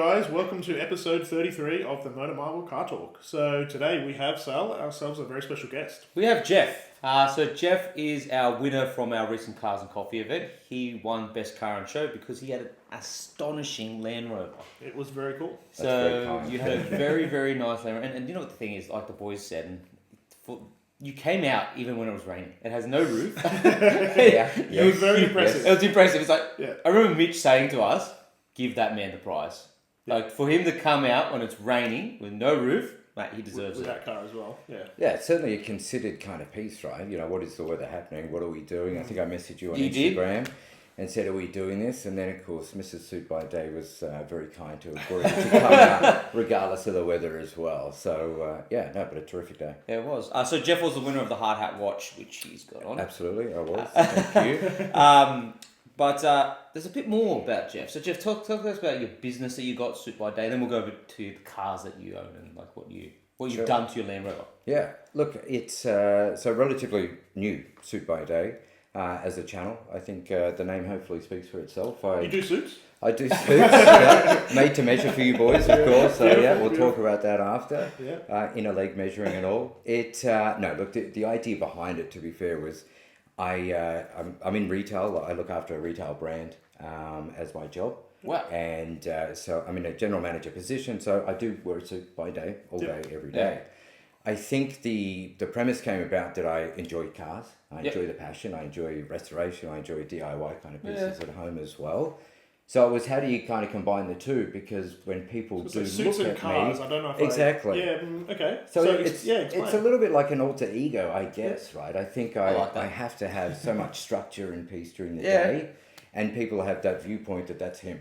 guys, welcome to episode 33 of the Motor Marvel Car Talk. So today we have ourselves a very special guest. We have Jeff. So Jeff is our winner from our recent Cars and Coffee event. He won Best Car and Show because he had an astonishing Land Rover. It was very cool. So you had a very, very nice Land Rover. And you know what the thing is, like the boys said, you came out even when it was raining. It has no roof. It was very impressive. It was impressive. It's like, Yeah. I remember Mitch saying to us, give that man the prize. Yeah. Like for him to come out when it's raining with no roof, mate, he deserves with it. that car as well, yeah. Yeah, it's certainly a considered kind of piece, right? You know, what is the weather happening? What are we doing? I think I messaged you on Instagram and said, are we doing this? And then, of course, Mrs. SuitByDay was very kind to agree to come out regardless of the weather as well. So, but a terrific day. Yeah, it was. So Jeff was the winner of the hard hat watch, which he's got on. Absolutely, I was. Thank you. But there's a bit more about Jeff. So Jeff, talk to us about your business that you got, SuitByDay. Then we'll go over to the cars that you own and like what you've done to your Land Rover. Yeah, look, it's so relatively new, SuitByDay, as a channel. I think the name hopefully speaks for itself. You do suits? I do suits, made to measure for you boys, of course. So we'll talk about that after. Yeah. Inner leg measuring and all. The idea behind it, to be fair, was I'm in retail. I look after a retail brand as my job. Wow. And so I'm in a general manager position. So I do wear a suit by day, all day, every day. I think the premise came about that I enjoy cars. I enjoy the passion. I enjoy restoration. I enjoy DIY kind of business at home as well. So it was, how do you kind of combine the two? Because when people do suits look and at cars, me, I don't know if exactly. Okay. So it's a little bit like an alter ego, I guess, right? I think I have to have so much structure and peace during the day, and people have that viewpoint that that's him.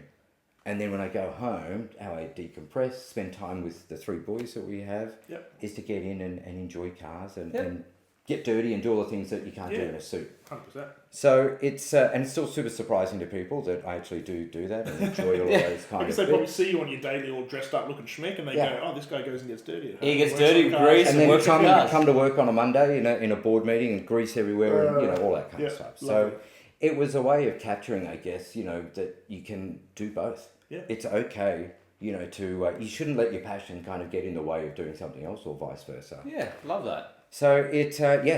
And then when I go home, how I decompress, spend time with the three boys that we have, is to get in and enjoy cars and get dirty and do all the things that you can't do in a suit. 100%. So it's and it's still super surprising to people that I actually do that and enjoy all of those kind Because of they probably bits. see you on your daily all dressed up looking schmick and they go, oh, this guy goes and gets dirty. He gets dirty, grease, and then works on cars. come to work on a Monday in a board meeting and grease everywhere and all that kind of stuff. So it was a way of capturing, I guess, that you can do both. Yeah. It's okay, to you shouldn't let your passion kind of get in the way of doing something else or vice versa. Yeah, love that. So it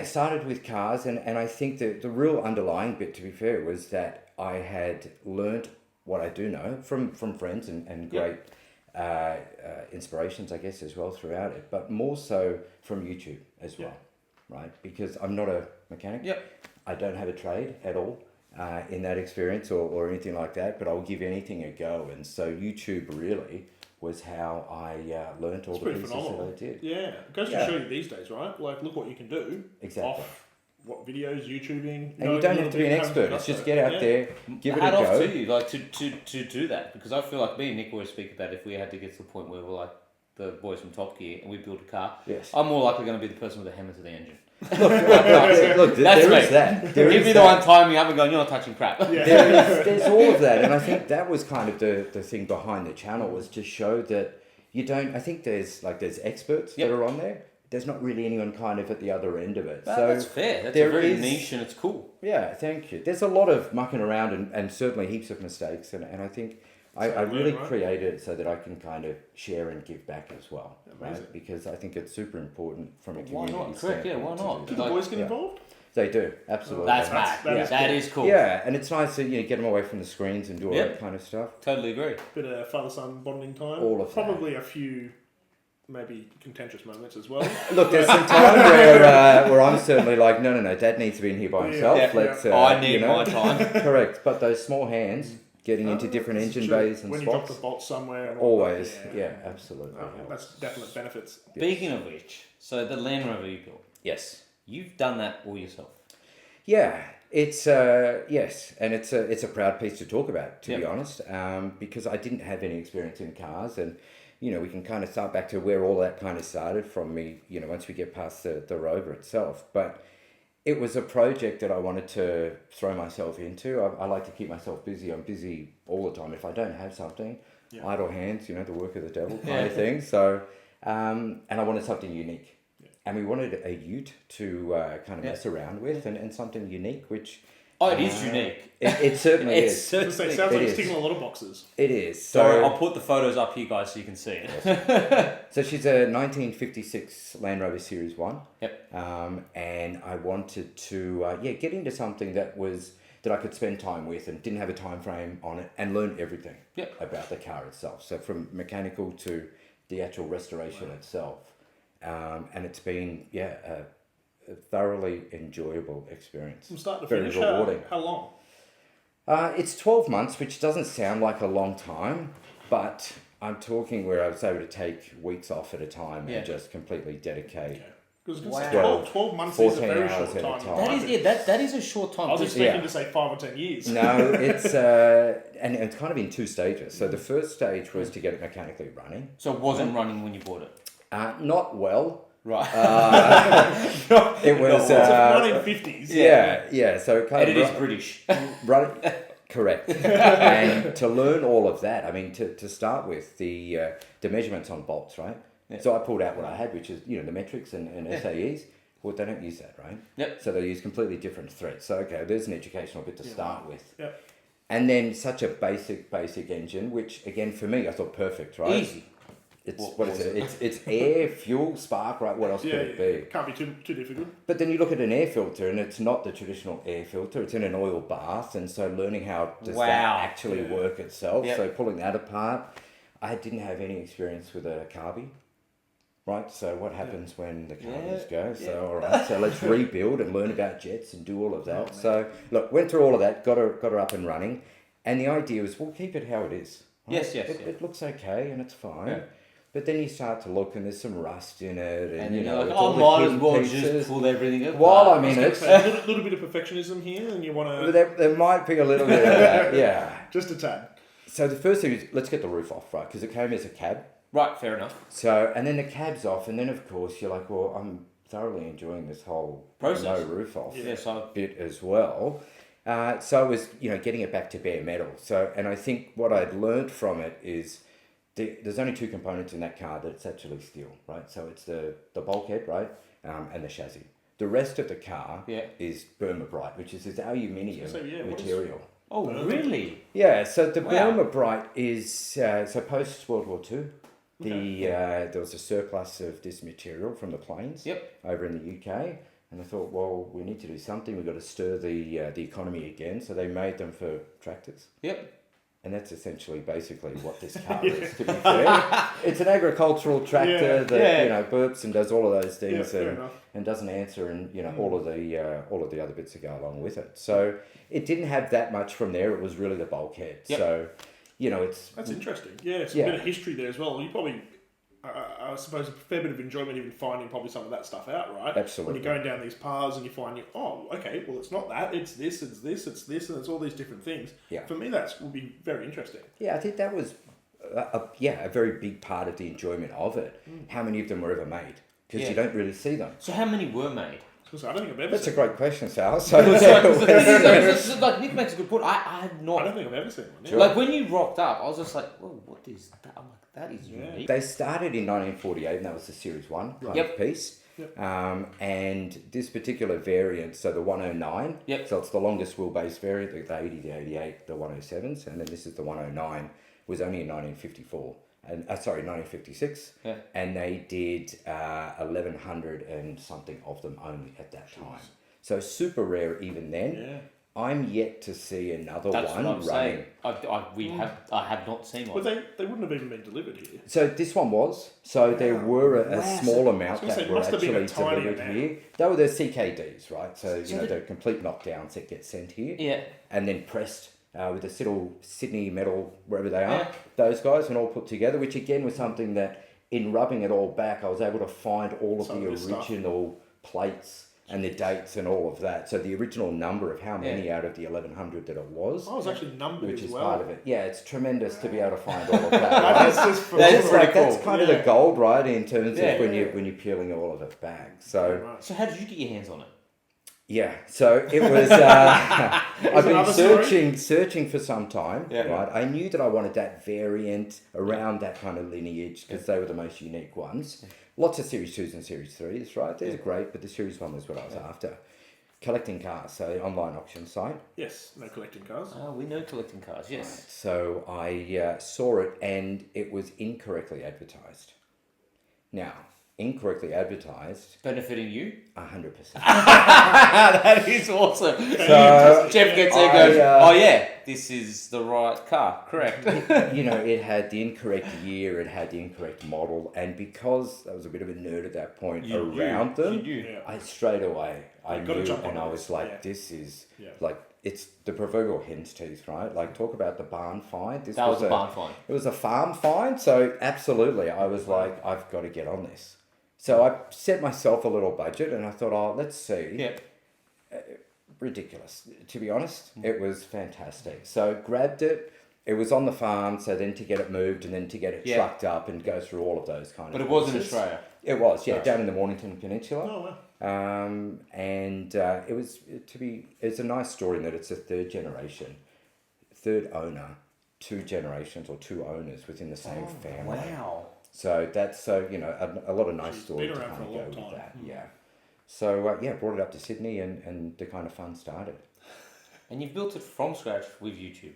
started with cars, and I think that the real underlying bit, to be fair, was that I had learnt what I do know from friends and great inspirations, I guess, as well throughout it, but more so from YouTube as well, right? Because I'm not a mechanic. Yep. I don't have a trade at all in that experience or anything like that, but I'll give anything a go. And so YouTube really was how I learnt all the pieces phenomenal. that I did. Yeah, it goes to show you these days, right? Like, look what you can do. Exactly. Off what videos, YouTubing. And you don't have to be an expert. It's just get out there, give it a go. Hat off to you, like to do that, because I feel like me and Nick always speak about if we had to get to the point where we're like the boys from Top Gear and we build a car. Yes. I'm more likely going to be the person with a hammer to the engine. Look, That's there is that. He'd be the one timing me up and going, "You're not touching crap." Yeah. There's all of that, and I think that was kind of the thing behind the channel, was to show that you don't. I think there's experts that are on there. There's not really anyone kind of at the other end of it. No, so that's fair. That's a very niche and it's cool. Yeah, thank you. There's a lot of mucking around and certainly heaps of mistakes, and I think I really created it so that I can kind of share and give back as well. Amazing. Right? Because I think it's super important from a Why community not? Correct, yeah, why not? Do the boys get involved? They do, absolutely. That's mad. That is cool. Yeah, and it's nice to get them away from the screens and do all that kind of stuff. Totally agree. Bit of father-son bonding time. All of Probably a few maybe contentious moments as well. Look, there's some time where I'm certainly like, no, Dad needs to be in here by himself. I need my time. Correct, but those small hands getting into different engine bays and when spots. you drop the bolt somewhere. And Always, absolutely. That's definite benefits. Speaking of which, so the Land Rover you built. Yes. You've done that all yourself. Yeah, it's yes, and it's a proud piece to talk about, to be honest, because I didn't have any experience in cars, and we can kind of start back to where all that kind of started from me. Once we get past the Rover itself, but it was a project that I wanted to throw myself into. I like to keep myself busy. I'm busy all the time. If I don't have something, idle hands, the work of the devil kind of thing. So, and I wanted something unique. And we wanted a ute to kind of mess around with and something unique, which Oh, it is unique. It certainly It's is. I was gonna say, certainly. sounds like It it's is. ticking a lot of boxes. It is. So So, I'll put the photos up here, guys, so you can see it. so she's a 1956 Land Rover Series 1. Yep. And I wanted to, get into something that I could spend time with and didn't have a time frame on it and learn everything Yep. about the car itself. So from mechanical to the actual restoration itself. And it's been, a thoroughly enjoyable experience. From start to Very finish, rewarding. how long? It's 12 months, which doesn't sound like a long time, but I'm talking where I was able to take weeks off at a time Yeah. and just completely dedicate. Because Wow. 12 months is a 14 very hours short at a time. time. That is a short time. I was Just- expecting Yeah. to say 5 or 10 years. No, it's and it's kind of in two stages. So the first stage was to get it mechanically running. So it wasn't running when you bought it. Not well. Right. It was. It's a 1950s. Yeah. So kind And of it is British. run. Correct. And to learn all of that, I mean, to start with the measurements on bolts, right? Yeah. So I pulled out what I had, which is the metrics and SAEs. Well, they don't use that, right? Yep. So they use completely different threads. So okay, there's an educational bit to start with. Yep. And then such a basic engine, which again for me I thought perfect, right? Easy. It's What what is was it? It's air, fuel, spark, right? What else could it be? Can't be too difficult. But then you look at an air filter, and it's not the traditional air filter. It's in an oil bath, and so learning how does Wow. that actually Yeah. work itself. Yep. So pulling that apart, I didn't have any experience with a carby. Right, so what happens when the carbies go? So all right, so let's rebuild and learn about jets and do all of that. Oh, So look, went through all of that, got her up and running, and the idea was we'll keep it how it is. Right? Yes, yes, It, yeah. it looks okay and it's fine. Yeah. But then you start to look and there's some rust in it, and, And you you're know, like, it's all oh, the might as hidden well pieces. just pull everything apart. While I'm I was in gonna it, say, a little bit of perfectionism here, and you want to there might be a little bit of that, yeah. just a tad. So the first thing is let's get the roof off, right? Because it came as a cab. Right, fair enough. So and then the cab's off, and then of course you're like, well, I'm thoroughly enjoying this whole Process. no roof off Yeah, so bit as well. So I was, getting it back to bare metal. So, and I think what I'd learned from it is there's only two components in that car that's actually steel, right? So it's the bulkhead, right, and the chassis. The rest of the car Yeah. is Burma Bright, which is this aluminium So, yeah, what is- material. Oh, really? Yeah, so the Wow. Burma Bright is so post World War II. There was a surplus of this material from the planes Yep. over in the UK, and I thought, well, we need to do something. We've got to stir the economy again. So they made them for tractors, Yep. and that's essentially basically what this car is. To be fair, it's an agricultural tractor Yeah. that Yeah. burps and does all of those Yeah, things, fair enough. and doesn't answer, and all of the other bits that go along with it. So it didn't have that much from there. It was really the bulkhead. Yep. So it's That's interesting. Yeah, it's Yeah. a bit of history there as well. You probably, I suppose, a fair bit of enjoyment even finding probably some of that stuff out, right? Absolutely. When you're going down these paths and you find, okay, well, it's not that, it's this, it's this, it's this, and it's all these different things. Yeah. For me, that would be very interesting. Yeah, I think that was a very big part of the enjoyment of it. How many of them were ever made? Because Yeah. you don't really see them. So how many were made? So I don't think I've ever That's a seen great question, Sal. So Like Nick makes a good point. I have I not. don't think I've ever seen one. Yeah. Sure. Like when you rocked up, I was just like, "Whoa, what is that?" I'm like, "That is Yeah. unique." they started in 1948, and that was the Series 1 kind Yep. of piece. Yep. And this particular variant, so the 109, Yep. so it's the longest wheelbase variant, the 80, the 88, the 107s, and then this is the 109, was only in 1954. And 1956, Yeah. and they did 1,100 and something of them only at that time. So super rare even then. Yeah. I'm yet to see another That's one what I'm running. saying. I have not seen But one. they wouldn't have even been delivered here. So this one was. So there were a Wow. small amount I was gonna say, that it were must have been a actually tiny delivered amount. here. They were the CKDs, right? So, So the complete knockdowns that get sent here. Yeah. And then pressed with the Sydney metal, wherever they are. Yeah. Those guys, and all put together, which again was something that in rubbing it all back, I was able to find all of Some the of this stuff. original plates and the dates and all of that. So the original number of how many out of the 1,100 that it was. I was actually numbered Which as is well. part of it. Yeah, it's tremendous to be able to find all of that. That Right? is just That is It's pretty like, that's cool. kind of the Yeah. gold, right? In terms Yeah. of when you're peeling all of it back. So Right. So how did you get your hands on it? yeah, so it was. I've been another story? searching for some time. Yeah. Right, I knew that I wanted that variant around that kind of lineage because they were the most unique ones. Lots of Series 2s and Series 3s, right? They're great, but the Series 1 was what I was after. collecting cars, so online auction site. Yes, no collecting cars. We know collecting cars, yes. So I saw it and it was incorrectly advertised. Now, incorrectly advertised, Benefiting you? 100%. That is awesome. So Jeff gets there and goes, oh yeah, this is the right car, correct. it had the incorrect year, it had the incorrect model, and because I was a bit of a nerd at that point around them, I straight away, I knew, and I was like, this is, like, it's the proverbial hen's teeth, right? Like, talk about the barn find. That was a barn find. It was a farm find, so absolutely, I was like, I've got to get on this. So I set myself a little budget, and I thought, let's see. Yep. Ridiculous, to be honest. It was fantastic. So grabbed it. It was on the farm, so then to get it moved and then to get it trucked up and go through all of those kind of But it was in Australia. It was, down in the Mornington Peninsula. Oh, wow. And it was it's a nice story in that it's a third owner, two generations or two owners within the same family. Wow. So that's a lot of nice stories to been around kind of for a go long with time. that. Yeah. So brought it up to Sydney and the kind of fun started. And you've built it from scratch with YouTube.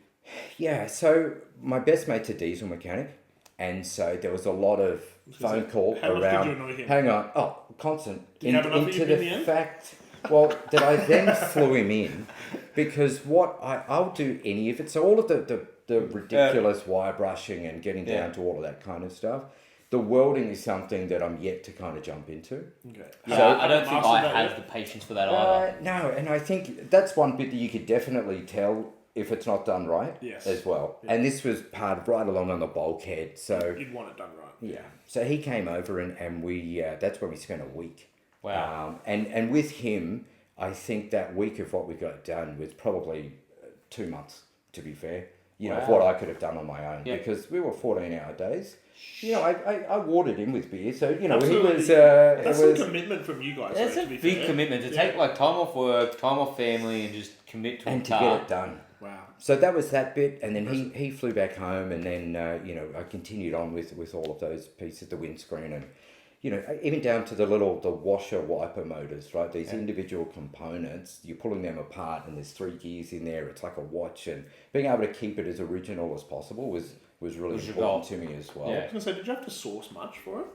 Yeah, so my best mate's a diesel mechanic, and so there was a lot of phone call how much around. did you annoy him? Hang on, constant. Did you have enough of into him in the end? fact, well, that I then flew him in because I'll do any of it. So all of the ridiculous wire brushing and getting down to all of that kind of stuff. The welding is something that I'm yet to kind of jump into. Okay. I don't think I have the patience for that either. No, and I think that's one bit that you could definitely tell if it's not done right as well. Yeah. And this was part of right along on the bulkhead. So you'd want it done right. Yeah. So he came over and we that's where we spent a week. Wow. And with him, I think that week of what we got done was probably 2 months, to be fair. Of what I could have done on my own because we were 14-hour days. I watered him with beer, so Absolutely. he was. That's some commitment from you guys. That's a big commitment to take like time off work, time off family, and just commit to and a to car. get it done. Wow. So that was that bit, and then he flew back home, and then I continued on with all of those pieces, the windscreen, and even down to the washer wiper motors, right? These individual components, you're pulling them apart, and there's 3 gears in there. It's like a watch, and being able to keep it as original as possible was really important to me as well. I was going to say, did you have to source much for it?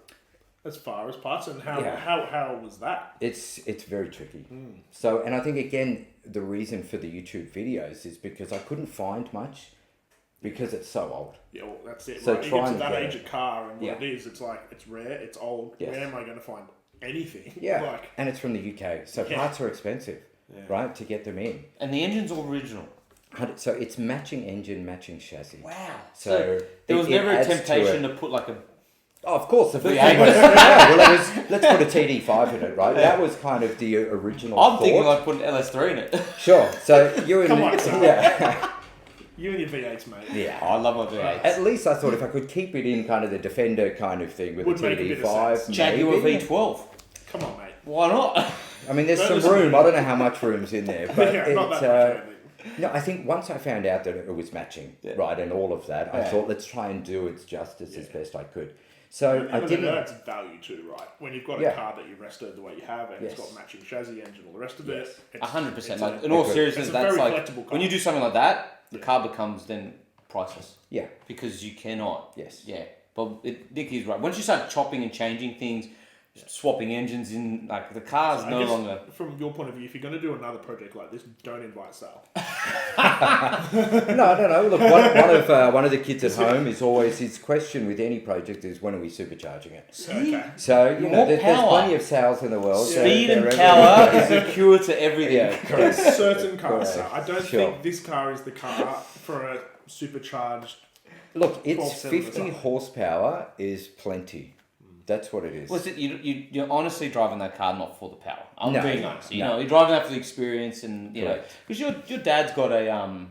As far as parts, and how was that? It's very tricky. So, and I think again the reason for the YouTube videos is because I couldn't find much because it's so old. Yeah, well, that's it. So right? You get to that age of car, and what it is, it's like it's rare, it's old. Yes. Where am I going to find anything? Yeah, and it's from the UK, so parts are expensive, right, to get them in. And the engine's all original. So it's matching engine, matching chassis. Wow. So there was never a adds temptation to put like a... Oh, of course. The first thing was, let's put a TD5 in it, right? That was kind of the original I'm thinking like putting LS3 in it. Sure. So you and Come on, Sam. You and your V8s, mate. Yeah. I love my V8s. At least I thought if I could keep it in kind of the Defender kind of thing with Would a make a bit of TD5, sense. Jaguar V12. Come on, mate. Why not? I mean, there's Don't some listen to room. me. I don't know how much room's in there, but Not that much, I don't think. no, I think once I found out that it was matching, right, and all of that, I thought let's try and do its justice as best I could. So I didn't. That's value too, right? When you've got a car that you've restored the way you have, and it's got matching chassis, engine, all the rest of it. 100%. Like in all seriousness, that's like when you do something like that, the car becomes then priceless. Yeah. Because you cannot. Yes. Yeah. But Nick is right. Once you start chopping and changing things, swapping engines in, like the car's So I no guess longer. From your point of view, if you're going to do another project like this, don't invite Sal. No. Look, one of the kids at home is always his question with any project is when are we supercharging it? Okay. So there's power. plenty of sales in the world. Speed so and they're power is a cure to everything. Yeah, correct. There's certain cars, Correct. Sal. I don't think this car is the car for a supercharged. Look, it's 12-cylinder 50 horsepower is plenty. That's what it is. Was it you're honestly driving that car not for the power? I'm No, being honest. no. You're driving that for the experience and because your dad's got a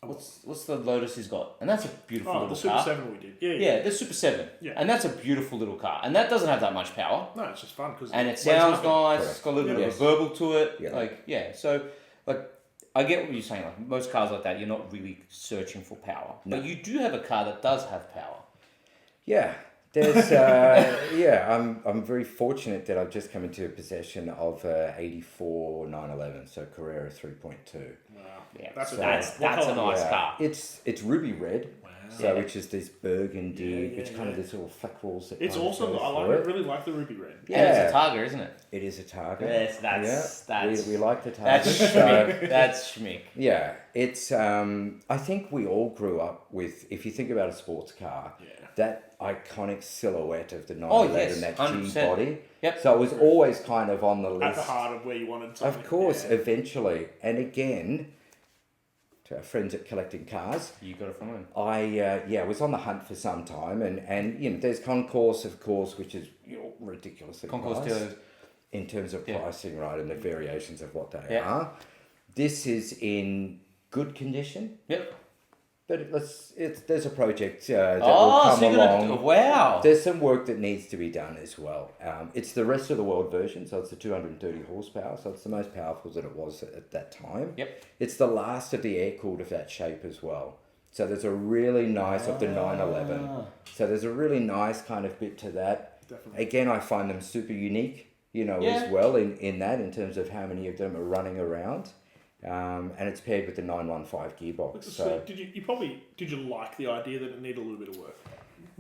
what's the Lotus he's got, and that's a beautiful Oh, little the Super car. 7 we did. Yeah. Yeah, the Super 7. Yeah. And that's a beautiful little car. And that doesn't have that much power. No, it's just fun because And it sounds nice. It's got a little bit of Yes. a verbal to it. Yeah. So, I get what you're saying. Like, most cars like that, you're not really searching for power. No. But you do have a car that does have power. Yeah. There's I'm very fortunate that I've just come into possession of 84 911, so Carrera 3.2. Wow. Yeah, That's that's what a colour? nice car. It's ruby red, so Yeah. which is this burgundy, Yeah, which kind of this little freckles. That It's kind of awesome. goes I like through it. Really like the ruby red. And it's a Targa, isn't it? It is a Targa. Yes, that's we like the Targa. That's schmick. That's schmick. Yeah, it's. I think we all grew up with. If you think about a sports car, that iconic silhouette of the 911, that G 100%. body. Yep. So it was always kind of on the list. At the heart of where you wanted something. Of course, Yeah. eventually, and again, to our friends at Collecting Cars, You got it from him. I was on the hunt for some time, and there's Concourse, of course, which is ridiculously Concourse priced dealers. in terms of pricing, right, and the variations of what they Yeah. are. This is in good condition. Yep. But there's a project that will Oh, come so you're along. gonna wow. There's some work that needs to be done as well. It's the rest of the world version, so it's the 230 horsepower, so it's the most powerful that it was at that time. Yep. It's the last of the air-cooled of that shape as well. So there's a really nice of the 911. So there's a really nice kind of bit to that. Definitely. Again, I find them super unique, as well in terms of how many of them are running around. And it's paired with the 915 gearbox. So Did you like the idea that it needed a little bit of work?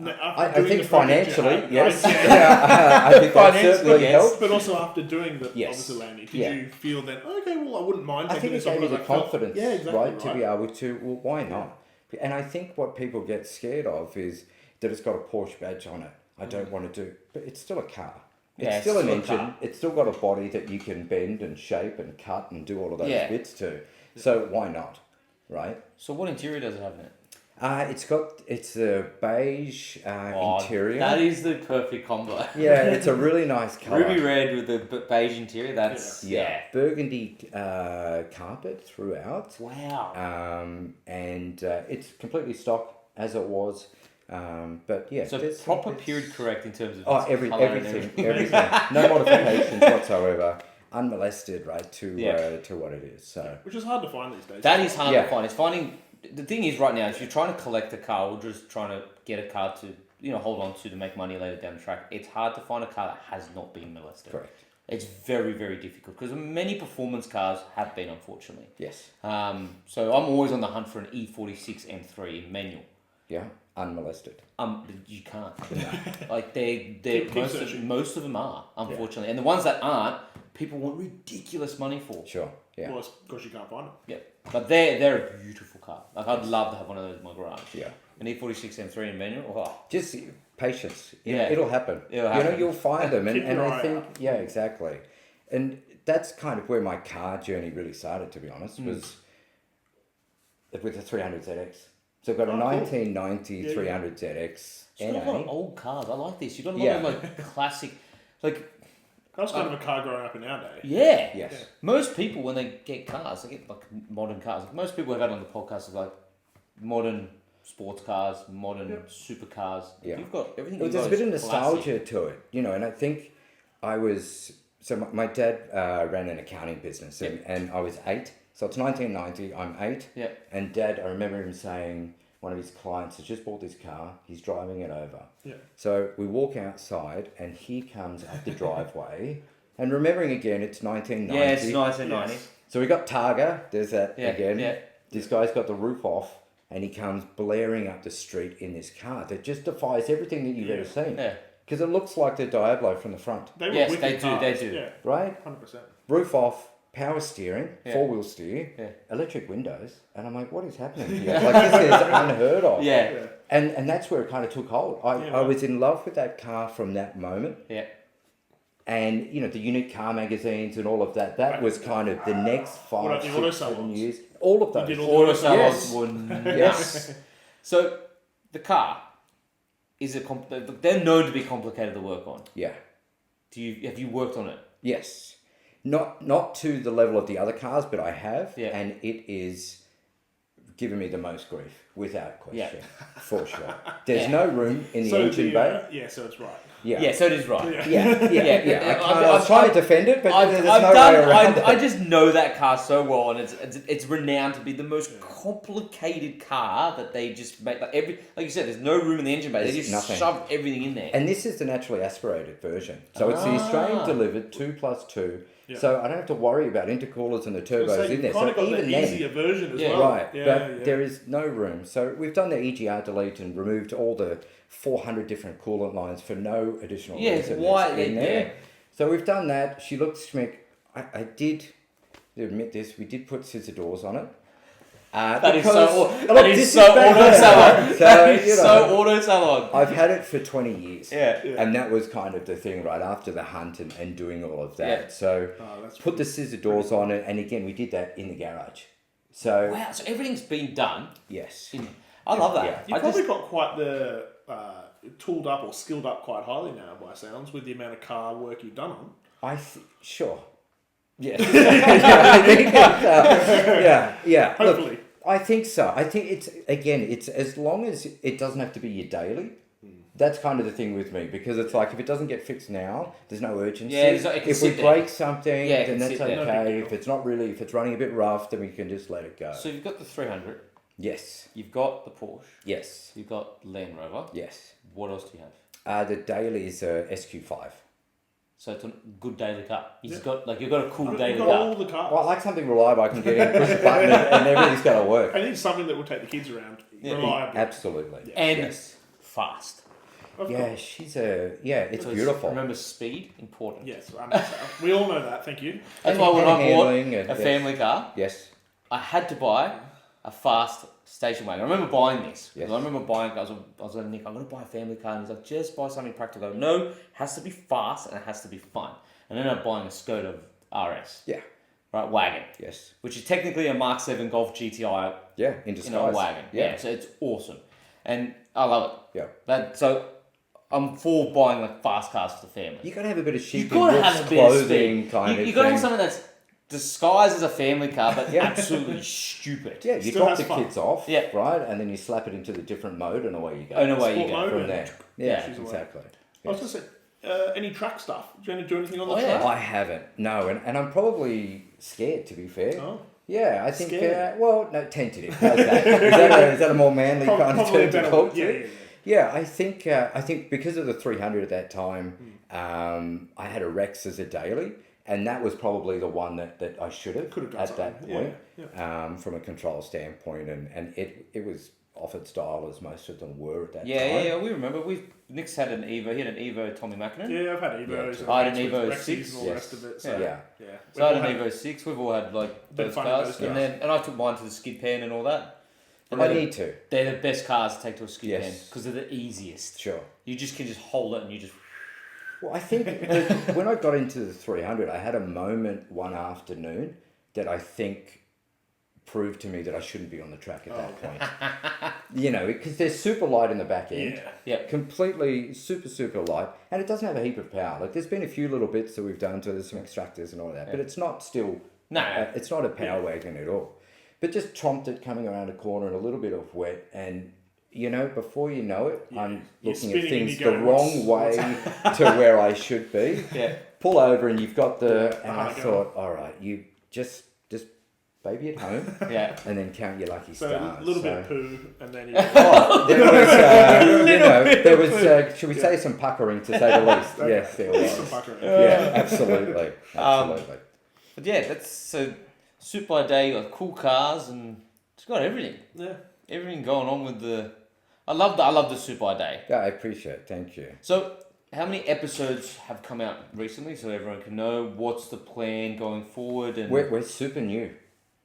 I think financially, yes. Right? I think that Financially, certainly yes. helped. But also after doing the Yes. obviously landing, did Yeah. you feel that okay? Well, I wouldn't mind I taking think it this on. gave you but the I felt- confidence, yeah, exactly, right, to be able to, well, why not? And I think what people get scared of is that it's got a Porsche badge on it. I don't want to do, but it's still a car. It's still an engine. car. It's still got a body that you can bend and shape and cut and do all of those Yeah. bits to. So why not, right? So what interior does it have in it? It's a beige interior. That is the perfect combo. Yeah, it's a really nice colour. Ruby red with the beige interior. That's burgundy carpet throughout. Wow. And it's completely stock as it was. But yeah, So there's proper some bits- period correct in terms of Oh, its colour and everything. No modifications whatsoever. Unmolested, right, to what it is. So Which is hard to find these days. That is hard Yeah. to find. It's finding the thing is right now if you're trying to collect a car or just trying to get a car to hold on to make money later down the track, it's hard to find a car that has not been molested. correct. It's very, very difficult because many performance cars have been, unfortunately. Yes. So I'm always on the hunt for an E46 M3 in manual. Yeah. Unmolested. You can't. Like they Keep searching. most of them are, unfortunately, and the ones that aren't, people want ridiculous money for. Sure. Yeah. Well, it's because you can't find them. Yeah, but they're a beautiful car. Like I'd love to have one of those in my garage. Yeah. An E46 M3 in manual. Oh. Just patience. Yeah. It'll happen. It'll happen. You'll find them, and, Keep and your I eye think out. yeah, exactly. And that's kind of where my car journey really started, to be honest, was with the 300ZX. So I've got a Oh, cool. 1990 Yeah, 300ZX So you've got a lot NA. of old cars. I like this. You've got a lot Yeah. of like classic, like That was kind of a car growing up in our day. yeah. Yes. Yeah. Most people when they get cars, they get like modern cars. Like, most people have had on the podcast of like modern sports cars, modern supercars. Yeah. You've got everything. Well, you've there's a got bit of is classic. nostalgia to it, and I think I was, so my dad ran an accounting business and I was 8, so it's 1990, I'm 8, Yeah. and Dad, I remember him saying, one of his clients has just bought this car, he's driving it over. Yeah. So we walk outside and he comes up the driveway, and remembering again, it's 1990. Yeah, it's 1990. Yes. So we got Targa, there's that Yeah, again. yeah. This guy's got the roof off, and he comes blaring up the street in this car that just defies everything that you've ever seen. Yeah. Because it looks like the Diablo from the front, They were Yes, wicked they do, cars. they do. Yeah, right? 100%. Roof off, power steering, Yeah. 4-wheel steer, Yeah. electric windows, and I'm like, what is happening here? Like, this is unheard of. Yeah. Yeah. And that's where it kind of took hold. I right. was in love with that car from that moment. Yeah. And, the unique car magazines and all of that, that was kind of the next What 5, about the auto 6, 7 salons? years. All of those. did all Auto Yes. salons were Yes. So the car is they're known to be complicated to work on. Yeah. Have you worked on it? Yes. Not to the level of the other cars, but I have. Yeah. And it is given me the most grief, without question, Yeah. for sure. There's no room in the engine bay. So it's right. Yeah, so it is right. Yeah. I was trying to defend it, but there's no way around it. I just know that car so well, and it's renowned to be the most complicated car that they just make. Like you said, there's no room in the engine bay. They just shove everything in there. And this is the naturally aspirated version, so it's the Australian delivered 2+2. Yeah. So I don't have to worry about intercoolers and the turbos in there. So even the easier version as well. Right, but there is no room. So we've done the EGR delete and removed all the 400 different coolant lines for no additional reason in there. Yeah. So we've done that. She looked schmick. I did admit this. We did put scissor doors on it. That is so auto salon. So auto salon. I've had it for 20 years. Yeah. And that was kind of the thing right after the hunt and doing all of that. Yeah. So put the scissor doors on it. And again, we did that in the garage. So wow. So everything's been done. Yes. I love that. Yeah. You've probably got quite the tooled up or skilled up quite highly now, by sounds, with the amount of car work you've done on. Sure. Yeah. Yeah. Hopefully. Look, I think so. I think it's as long as it doesn't have to be your daily. That's kind of the thing with me, because it's like, if it doesn't get fixed now, there's no urgency. Yeah, if we break something, then that's okay. No, if it's running a bit rough, then we can just let it go. So you've got the 300. Yes. You've got the Porsche. Yes. You've got Land Rover. Yes. What else do you have? The daily is a SQ5. So it's a good daily car. You've got a cool daily car. All the cars. Well, I like something reliable. I can get in, push a button, and everything's going to work. I think something that will take the kids around reliably. Absolutely. Yeah. And fast. It's beautiful. Remember, speed, important. Yes, we all know that, thank you. That's why when I bought a family car, I had to buy a fast station wagon. I remember buying this. Yes. I remember buying, I was like, Nick, I'm going to buy a family car. And he's like, just buy something practical. I go, no, it has to be fast and it has to be fun. And then I'm buying a Skoda RS. Yeah. Right, wagon. Yes. Which is technically a Mark 7 Golf GTI. Yeah, in disguise. In a wagon. Yeah, so it's awesome. And I love it. Yeah. So I'm for buying like fast cars for the family. You got to have a bit of chic You've got to have a bit of speed. kind of thing. You got to have something that's disguised as a family car, but absolutely stupid. Yeah, you drop the kids off, right, and then you slap it into the different mode, and away you go. And away you go from there. Yeah, exactly. I was going to say, any track stuff? Do you do anything on the track? I haven't. No, and I'm probably scared, to be fair. Oh. Yeah, I think. Tentative. How's that? Is that a more manly kind of term to talk to? Yeah, I think because of the 300 at that time, I had a Rex as a daily, and that was probably the one that I should have at that point, from a control standpoint, and it was offered style as most of them were at that time. Yeah, we remember. Nick's had an Evo. He had an Evo Tommy Mackinnon. Yeah, I've had Evos. I had an Evo 6. And all the rest of it. So, So I had an Evo 6. We've all had like those cars. And I took mine to the skid pan and all that. And I need to. They're the best cars to take to a skid pan because they're the easiest. Sure. You just can just hold it and you just... Well, I think when I got into the 300, I had a moment one afternoon that I think proved to me that I shouldn't be on the track at that point. Because they're super light in the back end. Yeah. Completely super light. And it doesn't have a heap of power. Like, there's been a few little bits that we've done to, there's some extractors and all that, but it's not still... No. It's not a power wagon at all. But just tromped it coming around a corner and a little bit of wet, and before you know it, I'm looking at things the wrong way to where I should be. Yeah. Pull over and you've got and I thought, all right, you just baby at home, and then count your lucky stars. So a little bit of poo, and then there was should we say some puckering, to say the least? Okay. Yes, there was. Some puckering. Yeah, absolutely. But yeah, that's so. SuitByDay, got cool cars, and it's got everything. Yeah, everything going on with the. I love the SuitByDay. Yeah, I appreciate it. Thank you. So, how many episodes have come out recently, so everyone can know what's the plan going forward? And we're super new.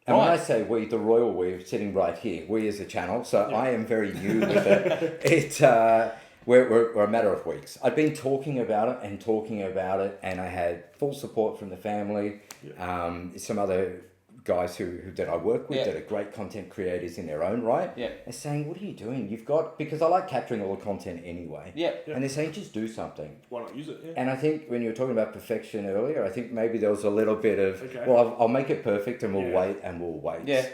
And when I say we, the royal we, sitting right here, we as a channel. So I am very new with it. We're a matter of weeks. I've been talking about it, and I had full support from the family. Some other guys that I work with that are great content creators in their own right. They're saying, what are you doing? Because I like capturing all the content anyway. And they're saying, just do something. Why not use it? Yeah. And I think when you were talking about perfection earlier, I think maybe there was a little bit of, well, I'll make it perfect and we'll wait and we'll wait. Yeah.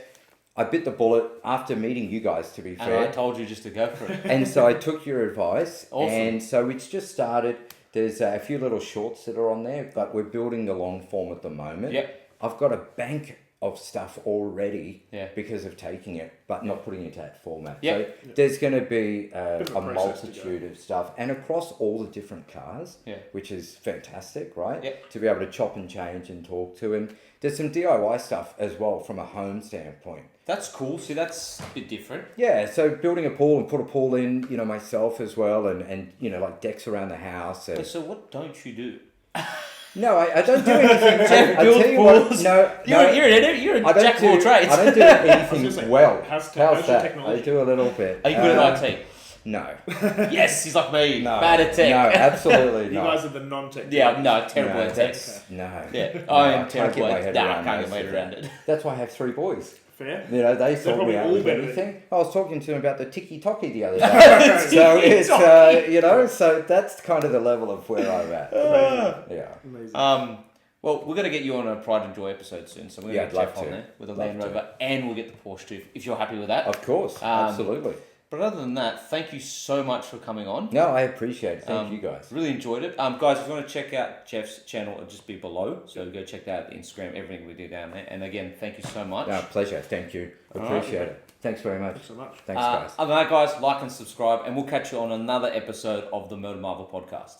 I bit the bullet after meeting you guys, to be And fair. I told you just to go for it. And so I took your advice. Awesome. And so it's just started. There's a few little shorts that are on there, but we're building the long form at the moment. Yep. I've got a bank of stuff already Yeah. because of taking it, but not putting it into that format. Yep. So there's going to be Bit of a a process to multitude of stuff, and across all the different cars, Yeah. which is fantastic, right? Yep. To be able to chop and change and talk to. And there's some DIY stuff as well from a home standpoint. That's cool. See, that's a bit different. Yeah, so building a pool and put a pool in, myself as well, and like decks around the house. And... Okay, so what don't you do? No, I don't do anything. Jeff I builds tell you what, pools. no, You're a I don't jack of all do- trades. I don't do I was anything gonna say, well. how's How's your that? technology? I do a little bit. Are you good at IT? No. Yes, he's like me. No. Bad at tech. No, absolutely You not. guys are the non-tech. Yeah, no, terrible No, at tech. that's, no. Yeah, No, I am can't terrible get my at head that. I around can't get most my head of around that. it. That's why I have 3 boys. Fair. They sort probably me out all with better than- anything. I was talking to them about the tiki-toki the other day. So it's, so that's kind of the level of where I'm at. Yeah. Amazing. Well, we're going to get you on a Pride and Joy episode soon, so we're Yeah, going I'd to love get Jeff on to. there with a Love Land to. Rover, and we'll get the Porsche too, if you're happy with that. Of course, absolutely. But other than that, thank you so much for coming on. No, I appreciate it. Thank you guys. Really enjoyed it. Guys, if you want to check out Jeff's channel, it'll just be below. So go check out the Instagram, everything we do down there. And again, thank you so much. No, pleasure. Thank you. Appreciate it. Thanks very much. Thanks so much. Thanks, guys. Other than that, guys, like and subscribe, and we'll catch you on another episode of the Murder Marvel podcast.